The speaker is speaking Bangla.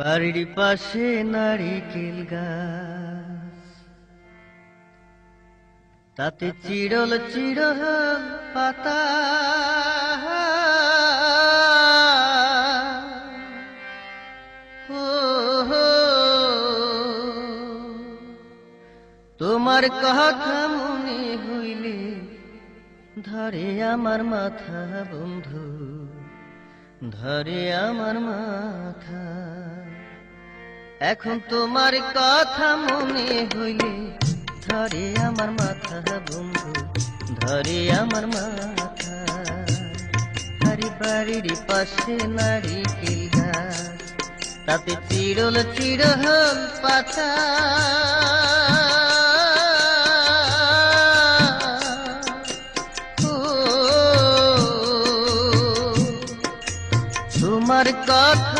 বাড়ির পাশে নারিকেল গাছ, তাতে চিড়ল চিড়ল পাতা। ও হো, তোমার কথা মনে হইলে ধরে আমার মাথা বন্ধু, ধরে আমার মাথা। এখন তোমার কথা মনে হইলে ধরে আমার মাথা বন্ধু, ধরে আমার মাথা। আরে বাড়ির পাশে নারিকেল গাছ, তাতে চিড়ল চিড়ল পাতা। তোমার কথা